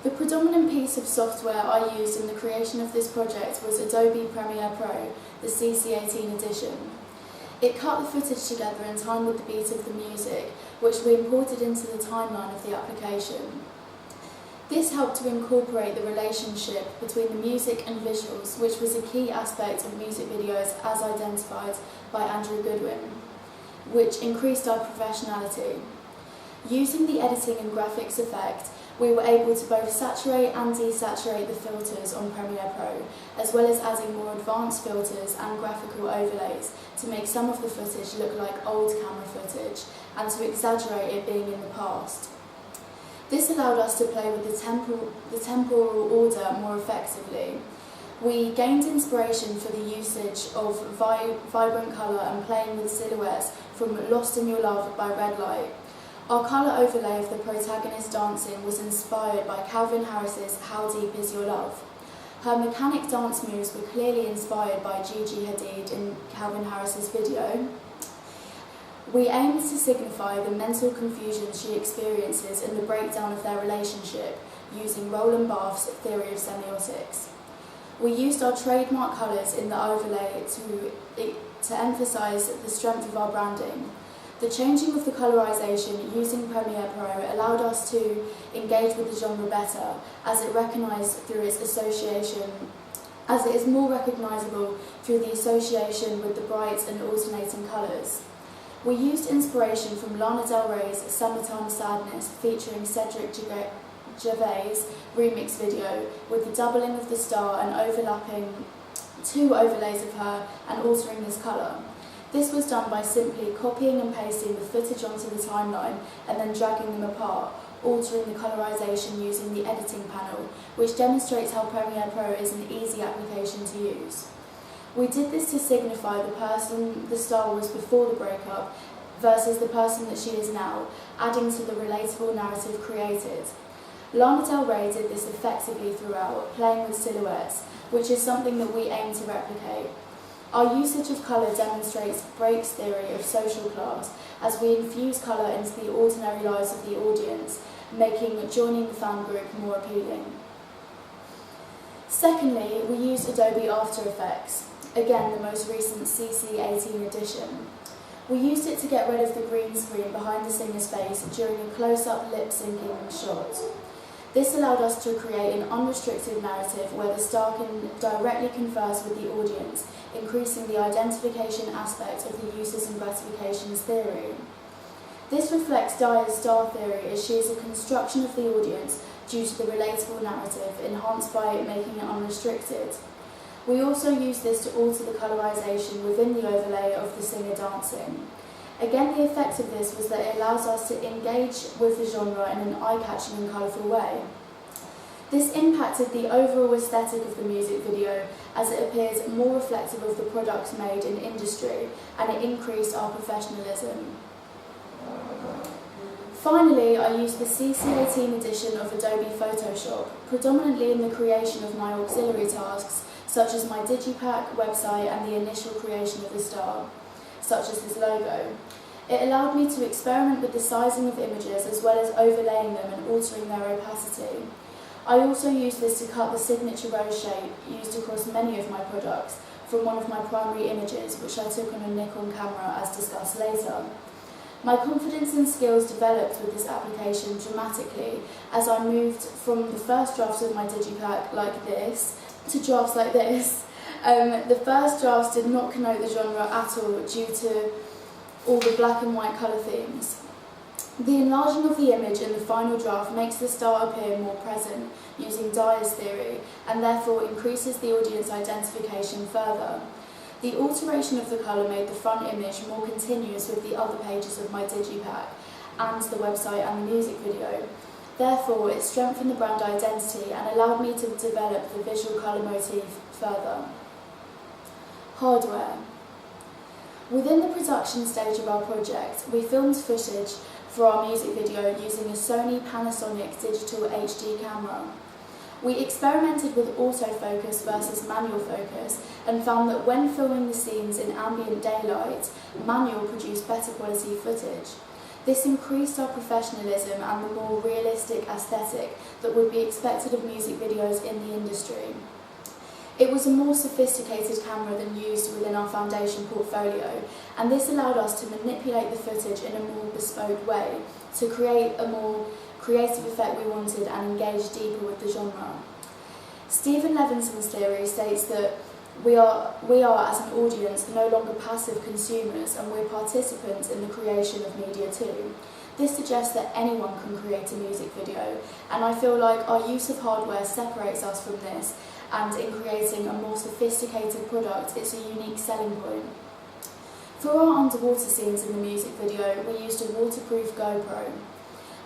The predominant piece of software I used in the creation of this project was Adobe Premiere Pro, the CC18 edition. It cut the footage together in time with the beat of the music, which we imported into the timeline of the application. This helped to incorporate the relationship between the music and visuals, which was a key aspect of music videos as identified by Andrew Goodwin, which increased our professionality. Using the editing and graphics effect, we were able to both saturate and desaturate the filters on Premiere Pro, as well as adding more advanced filters and graphical overlays to make some of the footage look like old camera footage and to exaggerate it being in the past. This allowed us to play with the temporal order more effectively. We gained inspiration for the usage of vibrant colour and playing with silhouettes from Lost in Your Love by Red Light. Our colour overlay of the protagonist dancing was inspired by Calvin Harris's How Deep Is Your Love. Her mechanic dance moves were clearly inspired by Gigi Hadid in Calvin Harris's video. We aimed to signify the mental confusion she experiences in the breakdown of their relationship using Roland Barthes' theory of semiotics. We used our trademark colours in the overlay to emphasise the strength of our branding. The changing of the colorisation using Premiere Pro allowed us to engage with the genre better, as it is more recognisable through the association with the bright and alternating colours. We used inspiration from Lana Del Rey's Summertime Sadness featuring Cedric Gervais' remix video with the doubling of the star and overlapping two overlays of her and altering this colour. This was done by simply copying and pasting the footage onto the timeline and then dragging them apart, altering the colorisation using the editing panel, which demonstrates how Premiere Pro is an easy application to use. We did this to signify the person the star was before the breakup versus the person that she is now, adding to the relatable narrative created. Lana Del Rey did this effectively throughout, playing with silhouettes, which is something that we aim to replicate. Our usage of colour demonstrates Brake's theory of social class, as we infuse colour into the ordinary lives of the audience, making joining the fan group more appealing. Secondly, we used Adobe After Effects, again the most recent CC18 edition. We used it to get rid of the green screen behind the singer's face during a close-up lip-syncing shot. This allowed us to create an unrestricted narrative where the star can directly converse with the audience, increasing the identification aspect of the uses and gratifications theory. This reflects Dyer's star theory, as she is a construction of the audience due to the relatable narrative, enhanced by making it unrestricted. We also use this to alter the colorisation within the overlay of the singer dancing. Again, the effect of this was that it allows us to engage with the genre in an eye-catching and colourful way. This impacted the overall aesthetic of the music video, as it appears more reflective of the products made in industry, and it increased our professionalism. Finally, I used the CC18 edition of Adobe Photoshop, predominantly in the creation of my auxiliary tasks, such as my digipack, website, and the initial creation of the star, such as his logo. It allowed me to experiment with the sizing of images as well as overlaying them and altering their opacity. I also used this to cut the signature rose shape used across many of my products from one of my primary images, which I took on a Nikon camera, as discussed later. My confidence and skills developed with this application dramatically as I moved from the first drafts of my digipack like this to drafts like this. The first drafts did not connote the genre at all due to all the black and white colour themes. The enlarging of the image in the final draft makes the star appear more present using Dyer's theory, and therefore increases the audience identification further. The alteration of the colour made the front image more continuous with the other pages of my digipack and the website and the music video. Therefore, it strengthened the brand identity and allowed me to develop the visual colour motif further. Hardware. Within the production stage of our project, we filmed footage for our music video using a Sony Panasonic digital HD camera. We experimented with autofocus versus manual focus and found that when filming the scenes in ambient daylight, manual produced better quality footage. This increased our professionalism and the more realistic aesthetic that would be expected of music videos in the industry. It was a more sophisticated camera than used within our foundation portfolio, and this allowed us to manipulate the footage in a more bespoke way to create a more creative effect we wanted and engage deeper with the genre. Stephen Levinson's theory states that we are as an audience no longer passive consumers, and we're participants in the creation of media too. This suggests that anyone can create a music video, and I feel like our use of hardware separates us from this, and in creating a more sophisticated product, it's a unique selling point. For our underwater scenes in the music video, we used a waterproof GoPro.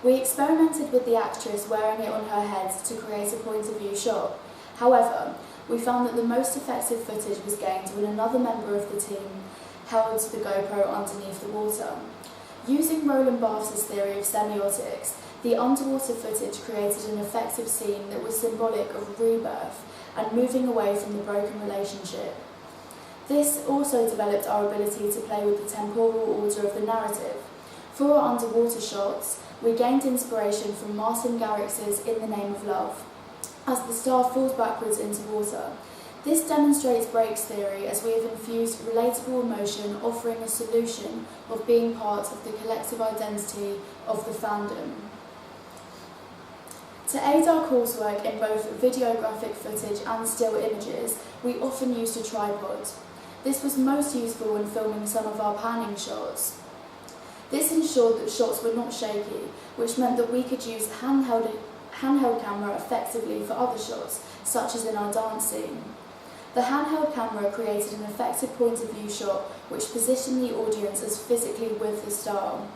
We experimented with the actress wearing it on her head to create a point of view shot. However, we found that the most effective footage was gained when another member of the team held the GoPro underneath the water. Using Roland Barthes' theory of semiotics, the underwater footage created an effective scene that was symbolic of rebirth and moving away from the broken relationship. This also developed our ability to play with the temporal order of the narrative. For our underwater shots, we gained inspiration from Martin Garrix's In the Name of Love, as the star falls backwards into water. This demonstrates Brake's theory, as we have infused relatable emotion, offering a solution of being part of the collective identity of the fandom. To aid our coursework in both videographic footage and still images, we often used a tripod. This was most useful when filming some of our panning shots. This ensured that shots were not shaky, which meant that we could use handheld camera effectively for other shots, such as in our dance scene. The handheld camera created an effective point of view shot which positioned the audience as physically with the star.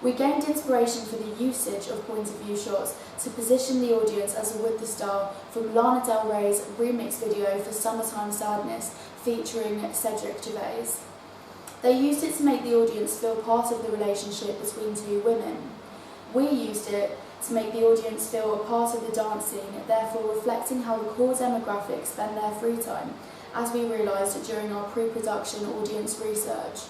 We gained inspiration for the usage of point of view shots to position the audience as with the star from Lana Del Rey's remix video for Summertime Sadness featuring Cedric Gervais. They used it to make the audience feel part of the relationship between two women. We used it to make the audience feel a part of the dance scene, therefore reflecting how the core demographics spend their free time, as we realised during our pre-production audience research.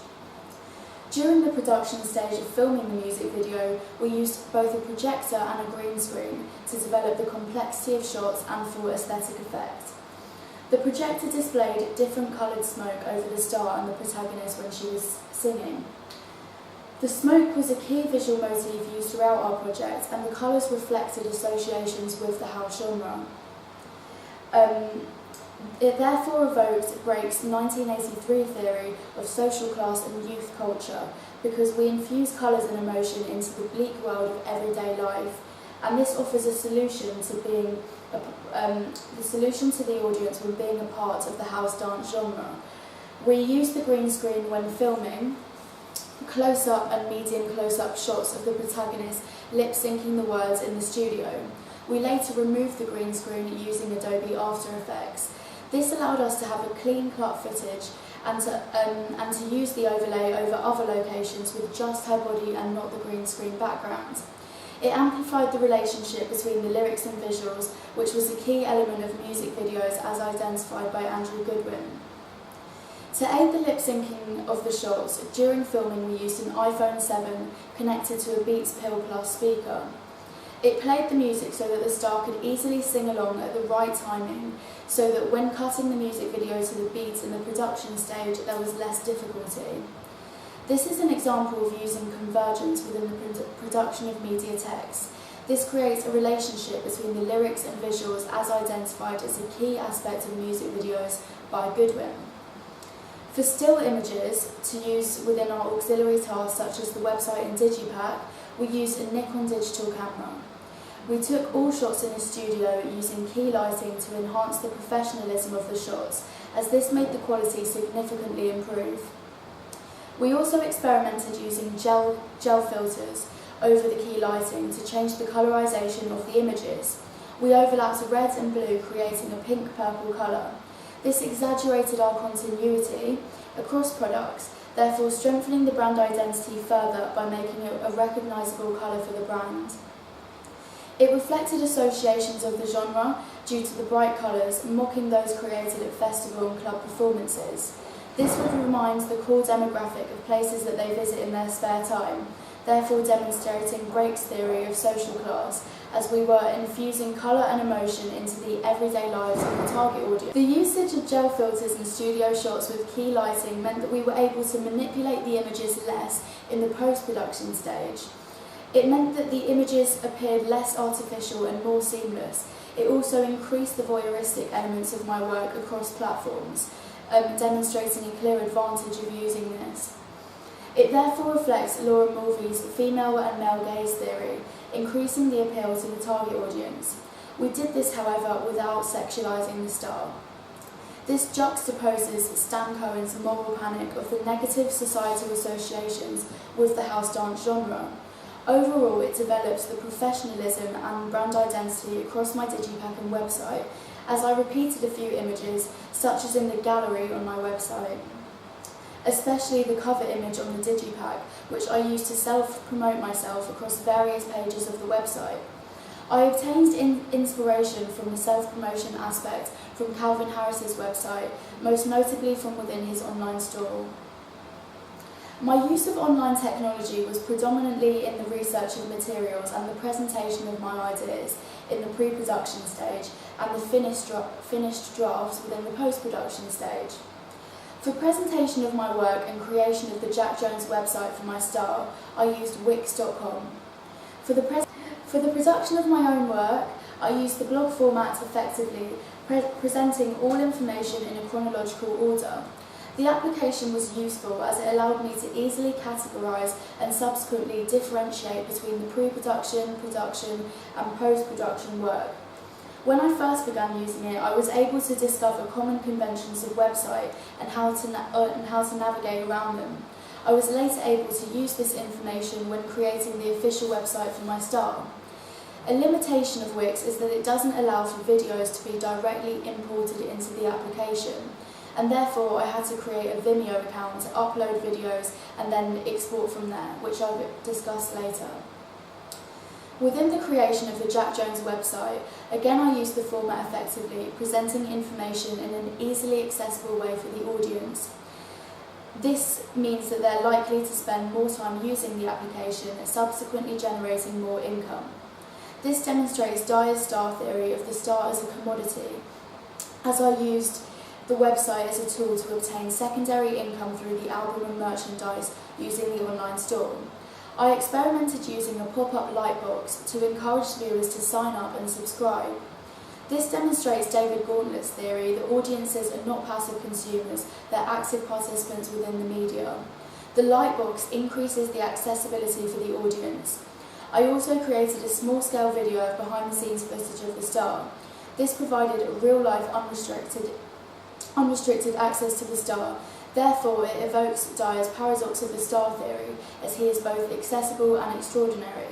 During the production stage of filming the music video, we used both a projector and a green screen to develop the complexity of shots and for aesthetic effect. The projector displayed different coloured smoke over the star and the protagonist when she was singing. The smoke was a key visual motif used throughout our project, and the colours reflected associations with the house genre. It therefore evoked Brake's 1983 theory of social class and youth culture, because we infuse colours and emotion into the bleak world of everyday life, and this offers a solution to the audience when being a part of the house dance genre. We use the green screen when filming close-up and medium close-up shots of the protagonist lip-syncing the words in the studio. We later removed the green screen using Adobe After Effects. This allowed us to have a clean cut footage and to use the overlay over other locations with just her body and not the green screen background. It amplified the relationship between the lyrics and visuals, which was a key element of music videos as identified by Andrew Goodwin. To aid the lip-syncing of the shots, during filming we used an iPhone 7 connected to a Beats Pill Plus speaker. It played the music so that the star could easily sing along at the right timing, so that when cutting the music video to the beats in the production stage, there was less difficulty. This is an example of using convergence within the production of media text. This creates a relationship between the lyrics and visuals as identified as a key aspect of music videos by Goodwin. For still images to use within our auxiliary tasks such as the website and Digipack, we used a Nikon digital camera. We took all shots in the studio using key lighting to enhance the professionalism of the shots, as this made the quality significantly improve. We also experimented using gel filters over the key lighting to change the colorization of the images. We overlapped red and blue, creating a pink-purple colour. This exaggerated our continuity across products, therefore strengthening the brand identity further by making it a recognisable colour for the brand. It reflected associations of the genre due to the bright colours, mocking those created at festival and club performances. This would remind the core demographic of places that they visit in their spare time, therefore demonstrating Brake's theory of social class, as we were infusing colour and emotion into the everyday lives of the target audience. The usage of gel filters and studio shots with key lighting meant that we were able to manipulate the images less in the post-production stage. It meant that the images appeared less artificial and more seamless. It also increased the voyeuristic elements of my work across platforms, demonstrating a clear advantage of using this. It therefore reflects Laura Mulvey's female and male gaze theory, increasing the appeal to the target audience. We did this, however, without sexualising the star. This juxtaposes Stan Cohen's moral panic of the negative societal associations with the house dance genre. Overall, it develops the professionalism and brand identity across my digipack and website, as I repeated a few images, such as in the gallery on my website. Especially the cover image on the digipack, which I used to self-promote myself across various pages of the website. I obtained inspiration from the self-promotion aspect from Calvin Harris's website, most notably from within his online store. My use of online technology was predominantly in the research of materials and the presentation of my ideas in the pre-production stage and the finished drafts within the post-production stage. For presentation of my work and creation of the Jack Jones website for my star, I used Wix.com. For the production of my own work, I used the blog format effectively, presenting all information in a chronological order. The application was useful as it allowed me to easily categorise and subsequently differentiate between the pre-production, production and post-production work. When I first began using it, I was able to discover common conventions of website and how to navigate around them. I was later able to use this information when creating the official website for my star. A limitation of Wix is that it doesn't allow for videos to be directly imported into the application, and therefore I had to create a Vimeo account to upload videos and then export from there, which I'll discuss later. Within the creation of the Jack Jones website, again I used the format effectively, presenting information in an easily accessible way for the audience. This means that they're likely to spend more time using the application, subsequently generating more income. This demonstrates Dyer's star theory of the star as a commodity, as I used the website as a tool to obtain secondary income through the album and merchandise using the online store. I experimented using a pop-up lightbox to encourage viewers to sign up and subscribe. This demonstrates David Gauntlet's theory that audiences are not passive consumers, they're active participants within the media. The lightbox increases the accessibility for the audience. I also created a small-scale video of behind-the-scenes footage of the star. This provided real-life unrestricted access to the star. Therefore, it evokes Dyer's paradox of the star theory, as he is both accessible and extraordinary.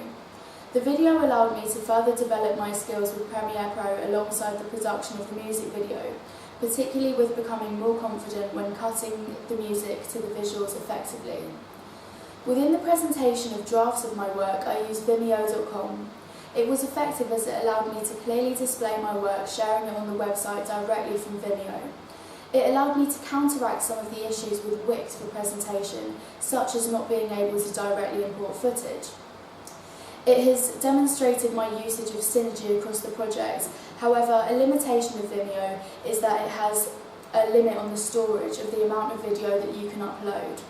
The video allowed me to further develop my skills with Premiere Pro alongside the production of the music video, particularly with becoming more confident when cutting the music to the visuals effectively. Within the presentation of drafts of my work, I used Vimeo.com. It was effective as it allowed me to clearly display my work, sharing it on the website directly from Vimeo. It allowed me to counteract some of the issues with Wix for presentation, such as not being able to directly import footage. It has demonstrated my usage of synergy across the project. However, a limitation of Vimeo is that it has a limit on the storage of the amount of video that you can upload.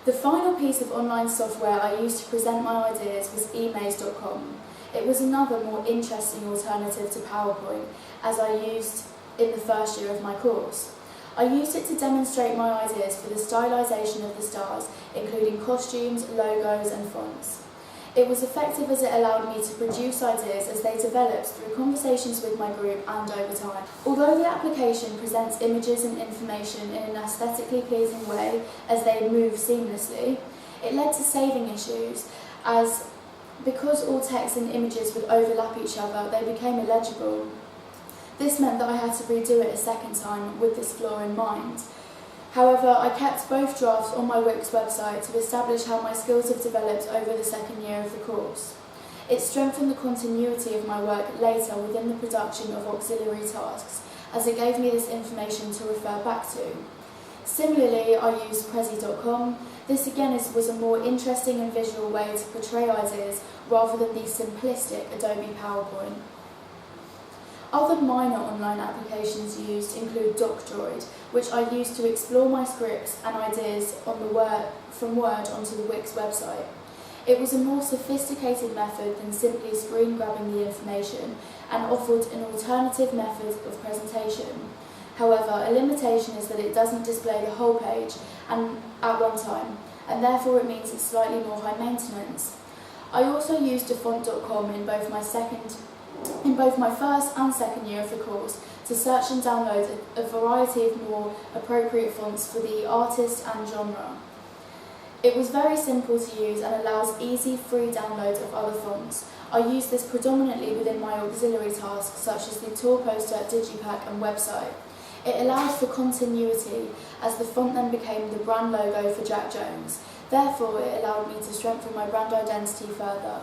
The final piece of online software I used to present my ideas was emaze.com. It was another more interesting alternative to PowerPoint, as I used in the first year of my course. I used it to demonstrate my ideas for the stylisation of the stars, including costumes, logos and fonts. It was effective as it allowed me to produce ideas as they developed through conversations with my group and over time. Although the application presents images and information in an aesthetically pleasing way as they move seamlessly, it led to saving issues, as because all text and images would overlap each other, they became illegible. This meant that I had to redo it a second time with this flaw in mind. However, I kept both drafts on my Wix website to establish how my skills have developed over the second year of the course. It strengthened the continuity of my work later within the production of auxiliary tasks, as it gave me this information to refer back to. Similarly, I used Prezi.com. This again was a more interesting and visual way to portray ideas rather than the simplistic Adobe PowerPoint. Other minor online applications used include DocDroid, which I used to explore my scripts and ideas from Word onto the Wix website. It was a more sophisticated method than simply screen grabbing the information and offered an alternative method of presentation. However, a limitation is that it doesn't display the whole page at one time, and therefore it means it's slightly more high maintenance. I also used Font.com in both my first and second year of the course to search and download a variety of more appropriate fonts for the artist and genre. It was very simple to use and allows easy free download of other fonts. I use this predominantly within my auxiliary tasks such as the tour poster, digipack and website. It allowed for continuity as the font then became the brand logo for Jack Jones. Therefore, it allowed me to strengthen my brand identity further.